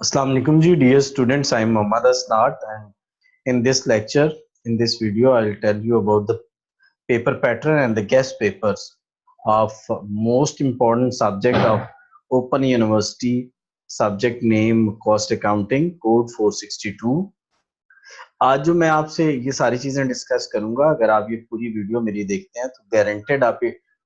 Assalamu alaikum ji, dear students. I am Muhammad Asnat, and in this lecture, in this video, I'll tell you about the paper pattern and the guest papers of most important subject of Open University. Subject name Cost Accounting, Code 462. आज जो मैं आपसे ये सारी चीजें discuss करूंगा, अगर आप ये पूरी वीडियो मेरी देखते हैं तो गारंटेड आप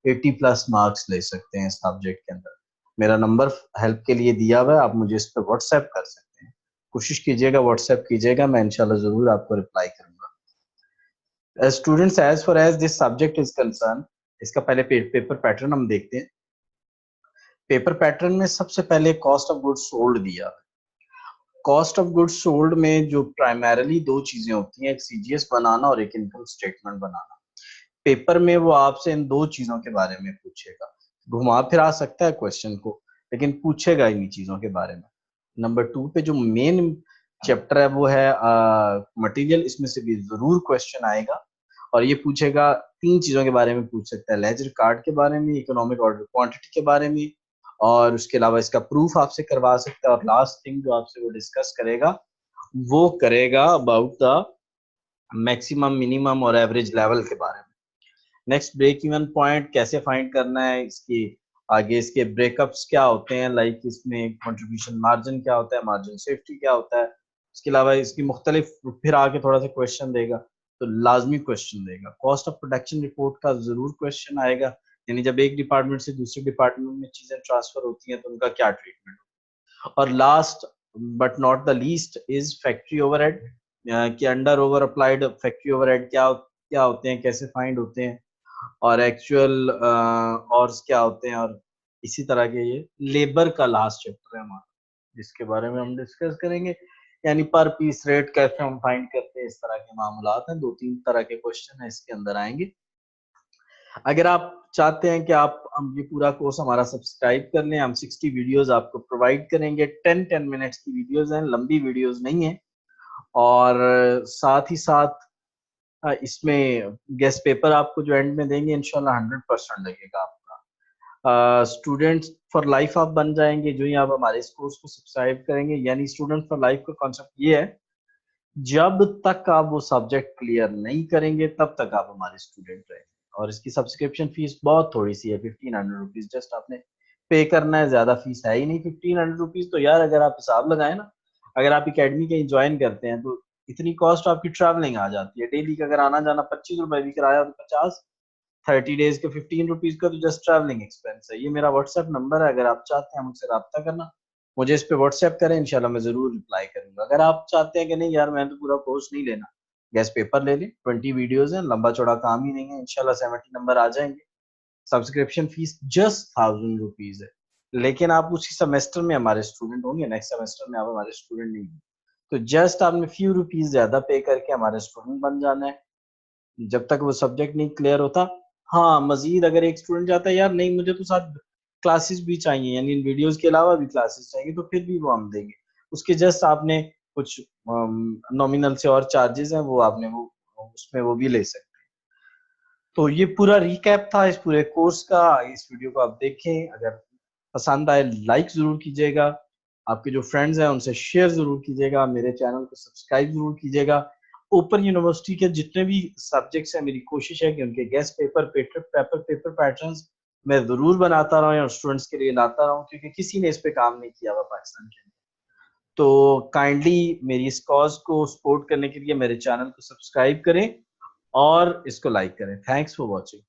80 प्लस मार्क्स ले सकते हैं इस सब्जेक्ट के अंदर। मेरा नंबर हेल्प के लिए दिया हुआ है, आप मुझे इस पर व्हाट्सएप कर सकते हैं। कोशिश कीजिएगा, व्हाट्सएप कीजिएगा, मैं इंशाल्लाह जरूर आपको रिप्लाई करूंगा। Students, as far as this subject is concern, इसका पहले पेपर पैटर्न हम देखते हैं। पेपर पैटर्न में सबसे पहले कॉस्ट ऑफ गुड्स सोल्ड दिया। कॉस्ट ऑफ गुड्स सोल्ड में जो प्राइमरीली दो चीजें होती हैं, एक सीजीएस बनाना और एक इनकम स्टेटमेंट बनाना। पेपर में वो आपसे इन दो चीजों के बारे में पूछेगा, घुमा फिरा सकता है क्वेश्चन को, लेकिन पूछेगा इन्हीं चीजों के बारे में। नंबर 2 पे जो मेन चैप्टर है वो है मटेरियल, इसमें से भी जरूर क्वेश्चन आएगा और ये पूछेगा तीन चीजों के बारे में पूछ सकता है, लेजर कार्ड के बारे में, इकोनॉमिक ऑर्डर क्वांटिटी के बारे में, और उसके अलावा इसका प्रूफ आपसे करवा सकता है। और लास्ट थिंग जो आपसे वो डिस्कस करेगा वो करेगा अबाउट द मैक्सिमम, मिनिमम और एवरेज लेवल के बारे में। नेक्स्ट, ब्रेक इवन पॉइंट कैसे फाइंड करना है, इसकी आगे इसके ब्रेकअप्स क्या होते हैं, लाइक इसमें कंट्रीब्यूशन मार्जिन क्या होता है, मार्जिन सेफ्टी क्या होता है। इसके अलावा इसकी मुख्तलिफ, फिर आगे थोड़ा सा क्वेश्चन देगा, तो लाजमी क्वेश्चन देगा। कॉस्ट ऑफ प्रोडक्शन रिपोर्ट का जरूर क्वेश्चन आएगा, यानी जब एक डिपार्टमेंट से दूसरे डिपार्टमेंट में चीजें ट्रांसफर होती हैं तो उनका क्या ट्रीटमेंट हो। और last but not the least is factory overhead, कि under over applied factory overhead क्या क्या होते हैं, कैसे फाइंड होते हैं, और एक्चुअल और क्या होते हैं। और इसी तरह के ये लेबर का लास्ट चैप्टर है हमारा, जिसके बारे में हम डिस्कस करेंगे, यानी पर पीस रेट कैसे हम फाइंड करते हैं, इस तरह के मामलात हैं। दो तीन तरह के क्वेश्चन है इसके अंदर आएंगे। अगर आप चाहते हैं कि आप हम ये पूरा कोर्स हमारा सब्सक्राइब कर लें, हम 60 वीडियोस आपको प्रोवाइड करेंगे। 10 मिनट्स की वीडियोस हैं, लंबी वीडियोस नहीं है। और साथ ही साथ इसमें गेस्ट पेपर आपको जो एंड में देंगे इंशाल्लाह 100% लगेगा आपका। स्टूडेंट्स फॉर लाइफ आप बन जाएंगे जो ही आप हमारे इस कोर्स को सब्सक्राइब करेंगे। यानी स्टूडेंट फॉर लाइफ का कॉन्सेप्ट ये है, जब तक आप वो सब्जेक्ट क्लियर नहीं करेंगे तब तक आप हमारे स्टूडेंट रहेंगे। और इसकी सब्सक्रिप्शन फीस बहुत थोड़ी सी है, 1500 रुपीज जस्ट आपने पे करना है, ज्यादा फीस है ही नहीं। 1500 रुपीज तो यार अगर आप हिसाब लगाए ना, अगर आप एकेडमी कहीं ज्वाइन करते हैं तो इतनी कॉस्ट आपकी ट्रैवलिंग आ जाती है। डेली का अगर आना जाना 25 रुपए भी किराया तो 50, 30 डेज के 15 रुपीज का तो जस्ट ट्रैवलिंग एक्सपेंस है। ये मेरा व्हाट्सएप नंबर है, अगर आप चाहते हैं मुझसे रब्ता करना, मुझे इस पे व्हाट्सएप करें, इंशाल्लाह मैं जरूर रिप्लाई करूंगा। अगर आप चाहते हैं कि नहीं यार मैं तो पूरा कोर्स नहीं लेना, गेस्ट पेपर ले लें, 20 वीडियोस हैं, लंबा चौड़ा काम ही नहीं है, इंशाल्लाह 70 नंबर आ जाएंगे। सब्सक्रिप्शन फीस जस्ट 1000 रुपीज है, लेकिन आप उसी सेमेस्टर में हमारे स्टूडेंट होंगे, नेक्स्ट सेमेस्टर में आप हमारे स्टूडेंट नहीं होंगे। तो जस्ट आपने फ्यू रुपीज ज्यादा पे करके हमारे स्टूडेंट बन जाना है, जब तक वो सब्जेक्ट नहीं क्लियर होता। हाँ, मजीद अगर एक स्टूडेंट चाहता है यार नहीं मुझे तो साथ क्लासेस भी चाहिए, यानी इन वीडियोस के अलावा भी क्लासेस चाहिए, तो फिर भी वो हम देंगे। उसके जस्ट आपने कुछ नॉमिनल से और चार्जेस हैं, वो आपने वो उसमें वो भी ले सकते हैं। तो ये पूरा रिकैप था इस पूरे कोर्स का। इस वीडियो को आप देखें, अगर पसंद आए लाइक जरूर कीजिएगा, आपके जो फ्रेंड्स हैं उनसे शेयर जरूर कीजिएगा, मेरे चैनल को सब्सक्राइब जरूर कीजिएगा। ओपन यूनिवर्सिटी के जितने भी सब्जेक्ट्स हैं, मेरी कोशिश है कि उनके गेस्ट पेपर पैटर्न्स मैं जरूर बनाता रहूं और स्टूडेंट्स के लिए लाता रहूं, क्योंकि किसी ने इस पे काम नहीं किया हुआ पाकिस्तान के अंदर। तो काइंडली मेरी इस कॉज को सपोर्ट करने के लिए मेरे चैनल को सब्सक्राइब करें और इसको लाइक करें। Thanks for watching.